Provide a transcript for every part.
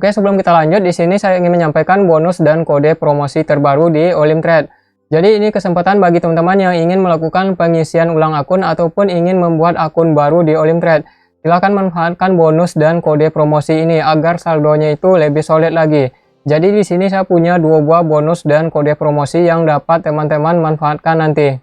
Oke, sebelum kita lanjut, di sini saya ingin menyampaikan bonus dan kode promosi terbaru di Olimtrade. Jadi ini kesempatan bagi teman-teman yang ingin melakukan pengisian ulang akun ataupun ingin membuat akun baru di Olimtrade. Silahkan manfaatkan bonus dan kode promosi ini agar saldonya itu lebih solid lagi. Jadi di sini saya punya 2 buah bonus dan kode promosi yang dapat teman-teman manfaatkan nanti.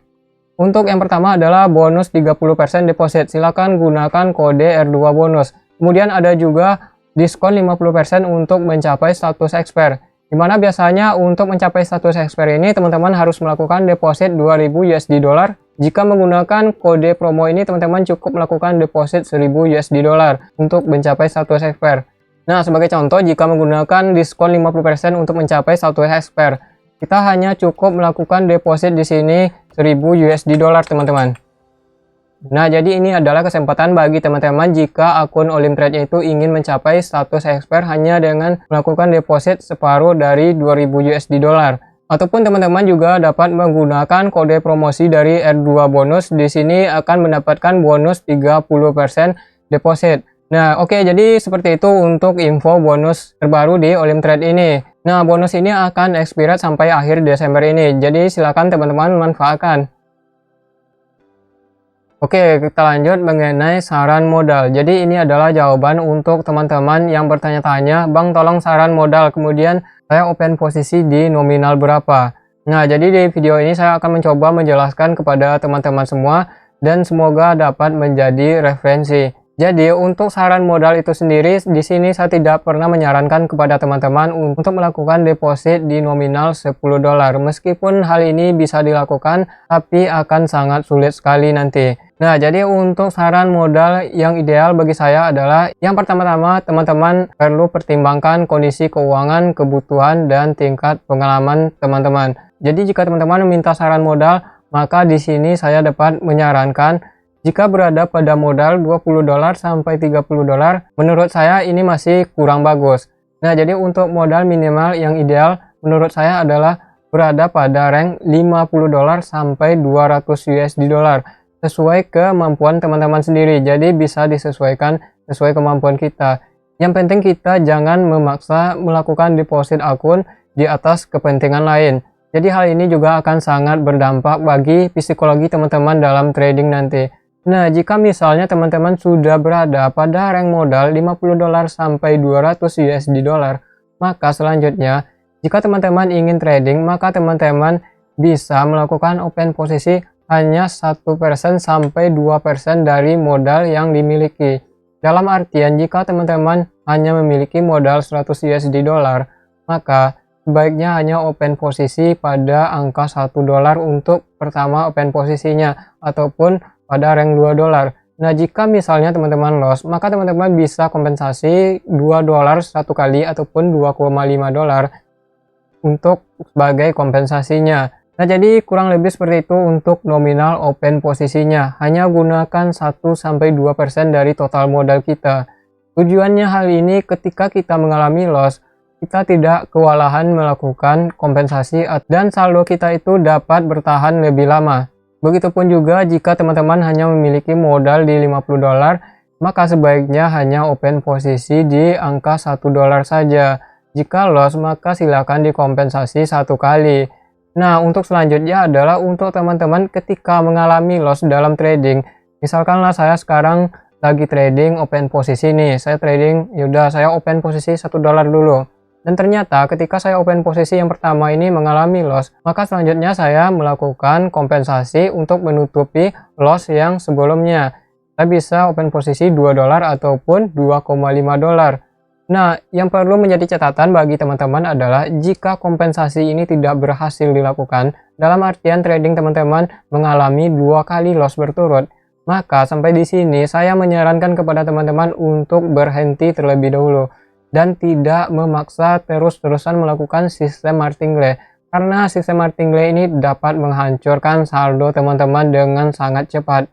Untuk yang pertama adalah bonus 30% deposit. Silahkan gunakan kode R2 bonus. Kemudian ada juga diskon 50% untuk mencapai status expert. Dimana biasanya untuk mencapai status expert ini teman-teman harus melakukan deposit 2000 USD dollar. Jika menggunakan kode promo ini teman-teman cukup melakukan deposit 1000 USD dollar untuk mencapai status expert. Nah, sebagai contoh jika menggunakan diskon 50% untuk mencapai status expert, kita hanya cukup melakukan deposit di sini 1000 USD dollar teman-teman. Nah, jadi ini adalah kesempatan bagi teman-teman jika akun Olimtrade itu ingin mencapai status expert hanya dengan melakukan deposit separuh dari 2000 USD dollar. Ataupun teman-teman juga dapat menggunakan kode promosi dari R2 bonus. Di sini akan mendapatkan bonus 30% deposit. Nah, oke, jadi seperti itu untuk info bonus terbaru di Olimtrade ini. Nah, bonus ini akan expired sampai akhir Desember ini. Jadi silakan teman-teman manfaatkan. Oke, kita lanjut mengenai saran modal. Jadi ini adalah jawaban untuk teman-teman yang bertanya-tanya, Bang tolong saran modal, kemudian saya open posisi di nominal berapa. Nah, jadi di video ini saya akan mencoba menjelaskan kepada teman-teman semua dan semoga dapat menjadi referensi. Jadi untuk saran modal itu sendiri, di sini saya tidak pernah menyarankan kepada teman-teman untuk melakukan deposit di nominal 10 dolar. Meskipun hal ini bisa dilakukan, tapi akan sangat sulit sekali nanti. Nah, jadi untuk saran modal yang ideal bagi saya adalah yang pertama-tama teman-teman perlu pertimbangkan kondisi keuangan, kebutuhan, dan tingkat pengalaman teman-teman. Jadi jika teman-teman meminta saran modal, maka di sini saya dapat menyarankan jika berada pada modal 20 dolar sampai 30 dolar, menurut saya ini masih kurang bagus. Nah, jadi untuk modal minimal yang ideal menurut saya adalah berada pada rank 50 dolar sampai 200 USD dolar. Sesuai kemampuan teman-teman sendiri, jadi bisa disesuaikan sesuai kemampuan kita. Yang penting kita jangan memaksa melakukan deposit akun di atas kepentingan lain. Jadi hal ini juga akan sangat berdampak bagi psikologi teman-teman dalam trading nanti. Nah, jika misalnya teman-teman sudah berada pada rank modal 50 dolar sampai 200 USD dolar, maka selanjutnya jika teman-teman ingin trading, maka teman-teman bisa melakukan open posisi hanya 1% sampai 2% dari modal yang dimiliki. Dalam artian jika teman-teman hanya memiliki modal 100 USD dolar, maka sebaiknya hanya open posisi pada angka 1 dolar untuk pertama open posisinya ataupun pada rank 2 dolar. Nah, jika misalnya teman-teman loss, maka teman-teman bisa kompensasi 2 dolar satu kali ataupun 2,5 dolar untuk sebagai kompensasinya. Nah, jadi kurang lebih seperti itu untuk nominal open posisinya. Hanya gunakan 1-2% dari total modal kita. Tujuannya hal ini ketika kita mengalami loss, kita tidak kewalahan melakukan kompensasi dan saldo kita itu dapat bertahan lebih lama. Begitupun juga jika teman-teman hanya memiliki modal di 50 dolar, maka sebaiknya hanya open posisi di angka 1 dolar saja. Jika loss, maka silakan dikompensasi satu kali. Nah, untuk selanjutnya adalah untuk teman-teman ketika mengalami loss dalam trading. Misalkanlah saya sekarang lagi trading open posisi nih, saya trading, yaudah saya open posisi 1 dolar dulu. Dan ternyata ketika saya open posisi yang pertama ini mengalami loss, maka selanjutnya saya melakukan kompensasi untuk menutupi loss yang sebelumnya. Saya bisa open posisi 2 dolar ataupun 2,5 dolar. Nah, yang perlu menjadi catatan bagi teman-teman adalah jika kompensasi ini tidak berhasil dilakukan, dalam artian trading teman-teman mengalami 2 kali loss berturut, maka sampai di sini saya menyarankan kepada teman-teman untuk berhenti terlebih dahulu dan tidak memaksa terus-terusan melakukan sistem martingale, karena sistem martingale ini dapat menghancurkan saldo teman-teman dengan sangat cepat.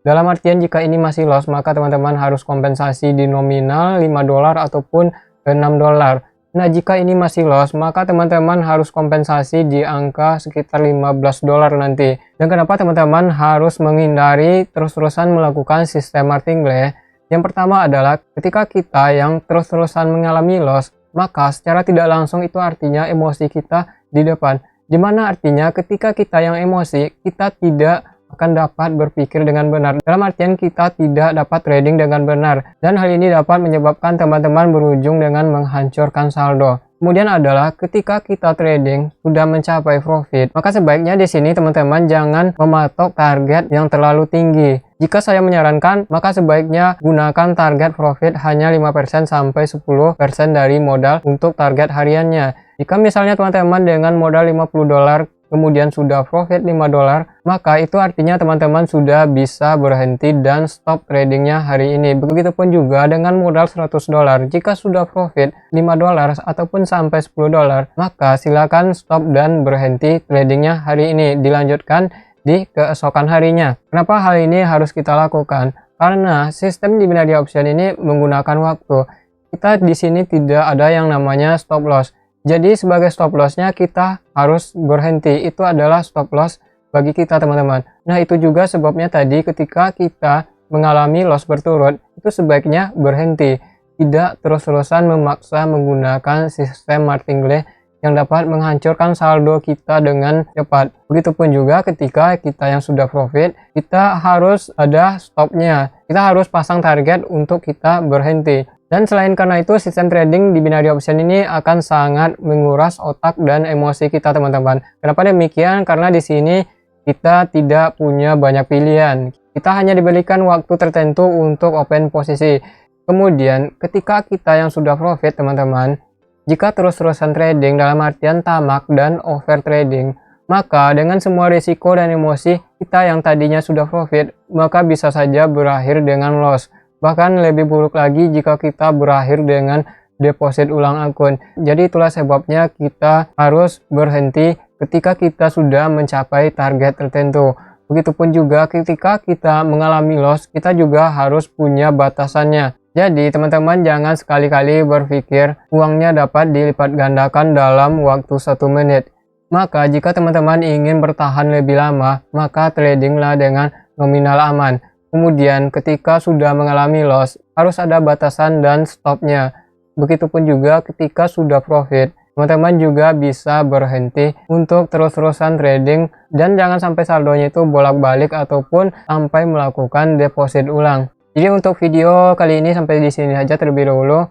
Dalam artian jika ini masih loss, maka teman-teman harus kompensasi di nominal 5 dolar ataupun 6 dolar. Nah, jika ini masih loss, maka teman-teman harus kompensasi di angka sekitar 15 dolar nanti. Dan kenapa teman-teman harus menghindari terus-terusan melakukan sistem martingale? Yang pertama adalah ketika kita yang terus-terusan mengalami loss, maka secara tidak langsung itu artinya emosi kita di depan. Dimana artinya ketika kita yang emosi, kita tidak akan dapat berpikir dengan benar. Dalam artian kita tidak dapat trading dengan benar. Dan hal ini dapat menyebabkan teman-teman berujung dengan menghancurkan saldo. Kemudian adalah ketika kita trading sudah mencapai profit, maka sebaiknya di sini teman-teman jangan mematok target yang terlalu tinggi. Jika saya menyarankan, maka sebaiknya gunakan target profit hanya 5% sampai 10% dari modal untuk target hariannya. Jika misalnya teman-teman dengan modal 50 dolar kemudian sudah profit 5 dolar, maka itu artinya teman-teman sudah bisa berhenti dan stop tradingnya hari ini. Begitupun juga dengan modal 100 dolar, jika sudah profit 5 dolar ataupun sampai 10 dolar, maka silakan stop dan berhenti tradingnya hari ini, dilanjutkan di keesokan harinya. Kenapa hal ini harus kita lakukan? Karena sistem di binary option ini menggunakan waktu. Kita di sini tidak ada yang namanya stop loss. Jadi sebagai stop lossnya kita harus berhenti, itu adalah stop loss bagi kita teman-teman. Nah, itu juga sebabnya tadi ketika kita mengalami loss berturut, itu sebaiknya berhenti, tidak terus-terusan memaksa menggunakan sistem martingale yang dapat menghancurkan saldo kita dengan cepat. Begitupun juga ketika kita yang sudah profit, kita harus ada stopnya, kita harus pasang target untuk kita berhenti. Dan selain karena itu, sistem trading di binary option ini akan sangat menguras otak dan emosi kita teman-teman. Kenapa demikian? Karena di sini kita tidak punya banyak pilihan. Kita hanya diberikan waktu tertentu untuk open posisi. Kemudian ketika kita yang sudah profit teman-teman, jika terus-terusan trading dalam artian tamak dan over trading, maka dengan semua risiko dan emosi kita yang tadinya sudah profit, maka bisa saja berakhir dengan loss. Bahkan lebih buruk lagi jika kita berakhir dengan deposit ulang akun. Jadi itulah sebabnya kita harus berhenti ketika kita sudah mencapai target tertentu. Begitupun juga ketika kita mengalami loss, kita juga harus punya batasannya. Jadi teman-teman jangan sekali-kali berpikir uangnya dapat dilipat gandakan dalam waktu 1 menit. Maka jika teman-teman ingin bertahan lebih lama, maka tradinglah dengan nominal aman. Kemudian ketika sudah mengalami loss, harus ada batasan dan stopnya. Begitupun juga ketika sudah profit, teman-teman juga bisa berhenti untuk terus-terusan trading dan jangan sampai saldonya itu bolak-balik ataupun sampai melakukan deposit ulang. Jadi untuk video kali ini sampai di sini aja terlebih dahulu.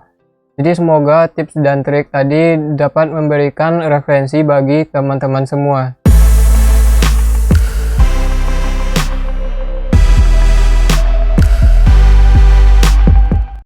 Jadi semoga tips dan trik tadi dapat memberikan referensi bagi teman-teman semua.